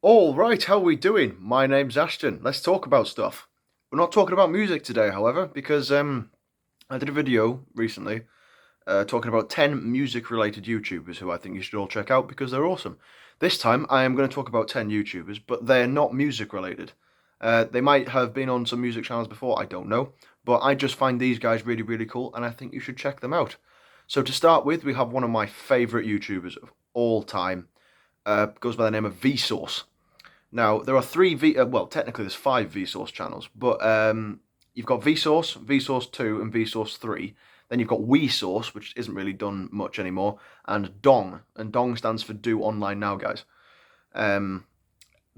All right, how are we doing? My name's Ashton. Let's talk about stuff. We're not talking about music today, however, because I did a video recently talking about 10 music-related YouTubers who I think you should all check out because they're awesome. This time, I am going to talk about 10 YouTubers, but they're not music-related. They might have been on some music channels before, I don't know, but I just find these guys really, really cool, and I think you should check them out. So to start with, we have one of my favourite YouTubers of all time. Goes by the name of Vsauce. Now, there are well, technically there's five Vsauce channels, but you've got Vsauce, Vsauce 2, and Vsauce 3. Then you've got WeSauce, which isn't really done much anymore, and Dong. And Dong stands for Do Online Now, guys. Um,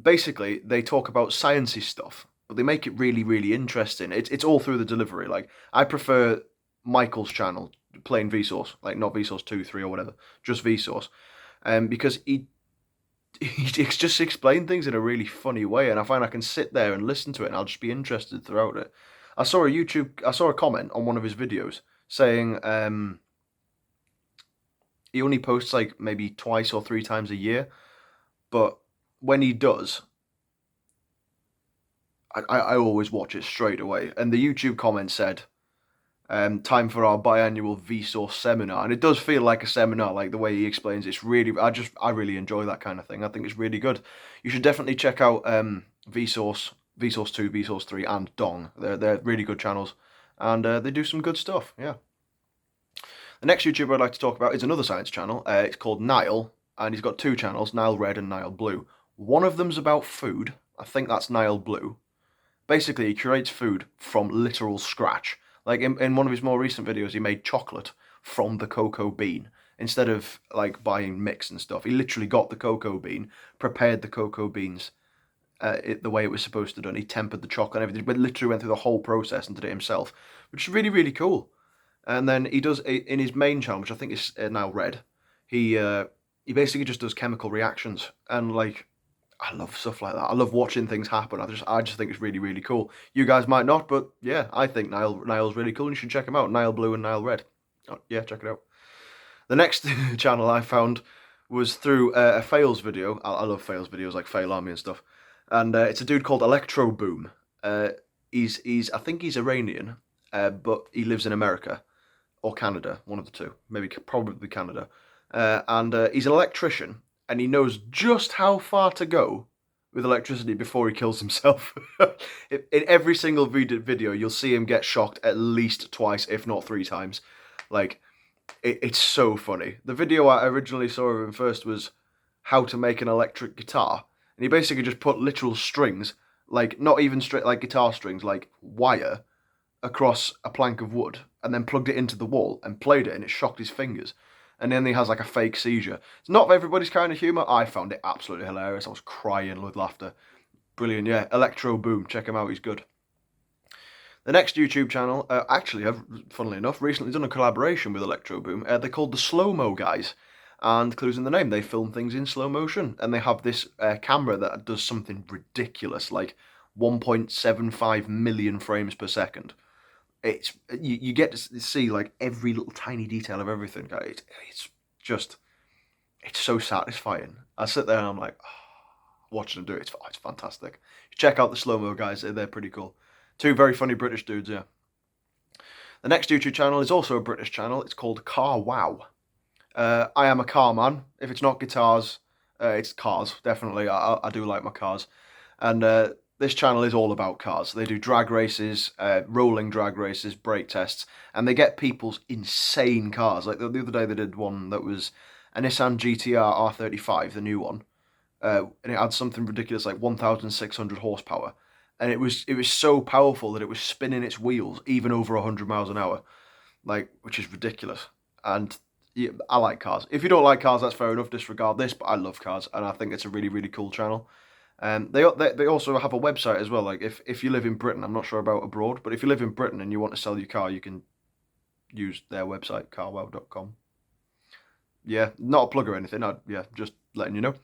Basically, they talk about sciencey stuff, but they make it really, really interesting. It's all through the delivery. Like, I prefer Michael's channel, plain Vsauce, like not Vsauce 2, 3, or whatever, just Vsauce. Because he just explained things in a really funny way, and I find I can sit there and listen to it, and I'll just be interested throughout it. I saw a comment on one of his videos saying he only posts like maybe twice or three times a year, but when he does, I always watch it straight away. And the YouTube comment said, time for our biannual Vsauce seminar, and it does feel like a seminar, like the way he explains. It's really, I really enjoy that kind of thing. I think it's really good. You should definitely check out Vsauce, Vsauce 2, Vsauce 3, and Dong. They're really good channels, and they do some good stuff. Yeah. The next YouTuber I'd like to talk about is another science channel. It's called Nile, and he's got two channels, Nile Red and Nile Blue. One of them's about food. I think that's Nile Blue. Basically, he creates food from literal scratch. Like in one of his more recent videos, he made chocolate from the cocoa bean instead of like buying mix and stuff. He literally got the cocoa bean, prepared the cocoa beans the way it was supposed to do, and he tempered the chocolate and everything, but literally went through the whole process and did it himself, which is really, really cool. And then he does in his main channel, which I think is now Red. He basically just does chemical reactions, and like I love stuff like that. I love watching things happen. I just think it's really, really cool. You guys might not, but yeah, I think Nile's really cool, and you should check him out. Nile Blue and Nile Red. Oh, yeah, check it out. The next channel I found was through a fails video. I love fails videos, like Fail Army and stuff. And it's a dude called Electro Boom. He's I think he's Iranian, but he lives in America or Canada, one of the two. Maybe probably Canada. And he's an electrician, and he knows just how far to go with electricity before he kills himself. In every single video, you'll see him get shocked at least twice, if not three times. Like, it's so funny. The video I originally saw of him first was how to make an electric guitar, and he basically just put literal strings, like not even straight like guitar strings, like wire, across a plank of wood, and then plugged it into the wall and played it, and it shocked his fingers. And then he has like a fake seizure. It's not for everybody's kind of humour. I found it absolutely hilarious. I was crying with laughter. Brilliant, yeah. Electro Boom, check him out. He's good. The next YouTube channel, actually, have, funnily enough, recently done a collaboration with Electro Boom. They're called the Slow Mo Guys, and clues in the name, they film things in slow motion, and they have this camera that does something ridiculous, like 1.75 million frames per second. You get to see like every little tiny detail of everything. It's just it's so satisfying. I sit there and I'm like, oh, watching them do it. It's fantastic. Check out the Slow Mo Guys. They're pretty cool. Two very funny British dudes, yeah. The next YouTube channel is also a British channel. It's called Car Wow. I am a car man. If it's not guitars, it's cars, definitely. I do like my cars. And this channel is all about cars. They do drag races, rolling drag races, brake tests, and they get people's insane cars. Like the other day they did one that was a Nissan GTR R35, the new one. And it had something ridiculous like 1,600 horsepower. And it was so powerful that it was spinning its wheels even over 100 miles an hour, like, which is ridiculous. And yeah, I like cars. If you don't like cars, that's fair enough. Disregard this, but I love cars, and I think it's a really, really cool channel. They also have a website as well. Like if you live in Britain, I'm not sure about abroad, but if you live in Britain and you want to sell your car, you can use their website, carwow.com. Yeah, not a plug or anything. Yeah, just letting you know.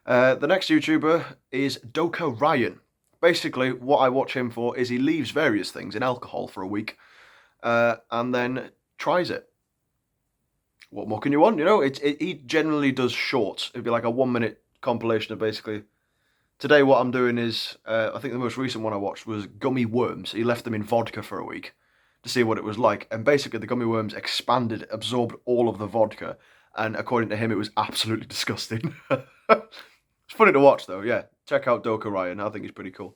The next YouTuber is Doka Ryan. Basically, what I watch him for is he leaves various things in alcohol for a week, and then tries it. What more can you want? He generally does shorts. It'd be like a 1 minute compilation of basically Today what I'm doing is, I think the most recent one I watched was gummy worms. He left them in vodka for a week to see what it was like. And basically the gummy worms expanded, absorbed all of the vodka. And according to him, it was absolutely disgusting. It's funny to watch though, yeah. Check out Doka Ryan, I think he's pretty cool.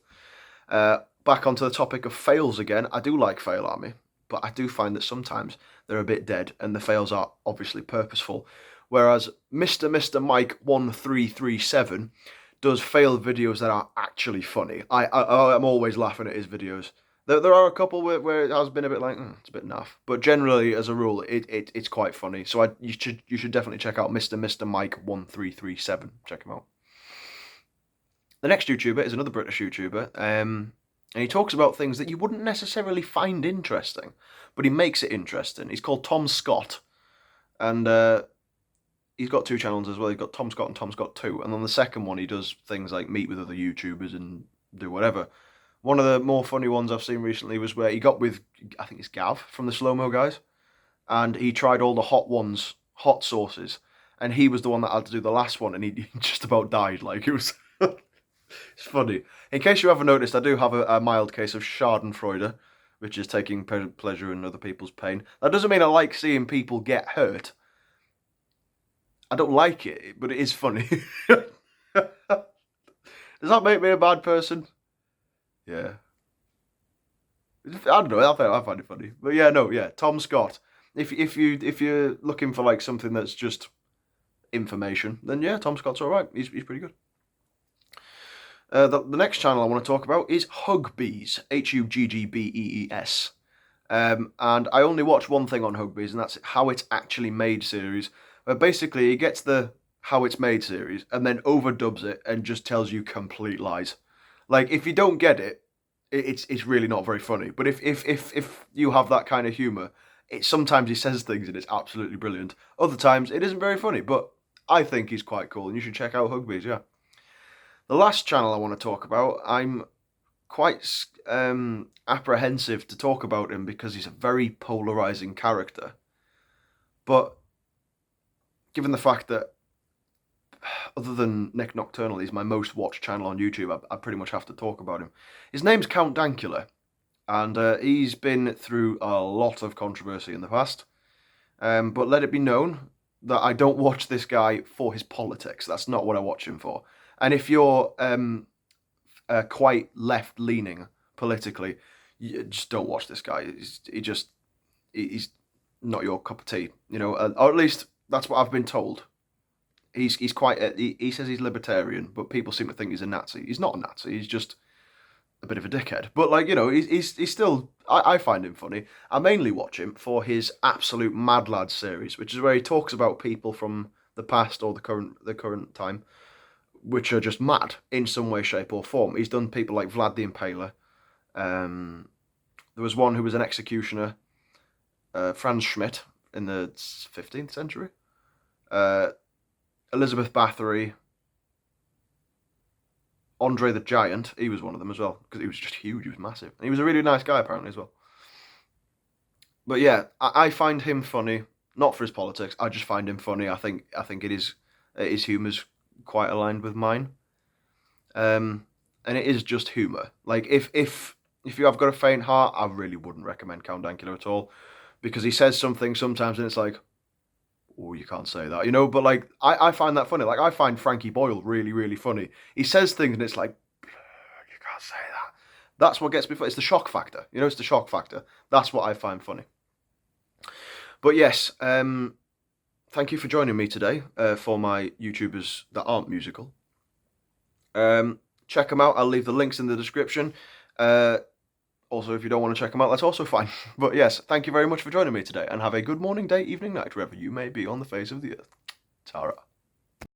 Back onto the topic of fails again. I do like Fail Army, but I do find that sometimes they're a bit dead and the fails are obviously purposeful. Whereas Mr. Mike 1337 does fail videos that are actually funny. I'm always laughing at his videos. There are a couple where it has been a bit like, it's a bit naff. But generally, as a rule, it's quite funny. So you should definitely check out Mr. Mike 1337. Check him out. The next YouTuber is another British YouTuber, and he talks about things that you wouldn't necessarily find interesting, but he makes it interesting. He's called Tom Scott, and he's got two channels as well. He's got Tom Scott and Tom Scott 2, and on the second one he does things like meet with other YouTubers and do whatever. One of the more funny ones I've seen recently was where he got with, I think it's Gav from the Slow Mo guys, and he tried all the hot sauces, and he was the one that had to do the last one, and he just about died. Like, it was... It's funny. In case you haven't noticed, I do have a mild case of Schadenfreude, which is taking pleasure in other people's pain. That doesn't mean I like seeing people get hurt. I don't like it, but it is funny. Does that make me a bad person? Yeah. I don't know. I find it funny, but yeah, no, yeah. Tom Scott. If you're looking for like something that's just information, then yeah, Tom Scott's all right. He's pretty good. The next channel I want to talk about is Hugbees, Huggbees. And I only watch one thing on Hugbees, and that's How It's Actually Made series, where basically he gets the How It's Made series and then overdubs it and just tells you complete lies. Like, if you don't get it, it's really not very funny. But if you have that kind of humour, sometimes he says things and it's absolutely brilliant. Other times it isn't very funny, but I think he's quite cool, and you should check out Hugbees, yeah. The last channel I want to talk about, I'm quite apprehensive to talk about him because he's a very polarising character. But given the fact that, other than Nick Nocturnal, he's my most watched channel on YouTube, I pretty much have to talk about him. His name's Count Dankula, and he's been through a lot of controversy in the past. But let it be known that I don't watch this guy for his politics. That's not what I watch him for. And if you're quite left-leaning politically, you just don't watch this guy. He's not your cup of tea, you know. Or at least that's what I've been told. He says he's libertarian, but people seem to think he's a Nazi. He's not a Nazi. He's just a bit of a dickhead. But like, you know, he's still. I find him funny. I mainly watch him for his Absolute Mad Lads series, which is where he talks about people from the past or the current time, which are just mad in some way, shape or form. He's done people like Vlad the Impaler. There was one who was an executioner, Franz Schmidt, in the 15th century. Elizabeth Bathory. Andre the Giant, he was one of them as well, because he was just huge, he was massive. And he was a really nice guy, apparently, as well. But yeah, I find him funny, not for his politics, I just find him funny. I think his humour's quite aligned with mine. And it is just humour. Like, if you have got a faint heart, I really wouldn't recommend Count Dankula at all, because he says something sometimes and it's like, oh, you can't say that, you know. But like, I find that funny. Like, I find Frankie Boyle really, really funny. He says things and it's like, you can't say that. That's what gets me funny. It's the shock factor, you know. It's the shock factor. That's what I find funny. But yes, thank you for joining me today for my YouTubers that aren't musical. Check them out. I'll leave the links in the description. Also, if you don't want to check them out, that's also fine. But yes, thank you very much for joining me today, and have a good morning, day, evening, night, wherever you may be on the face of the earth. Tara.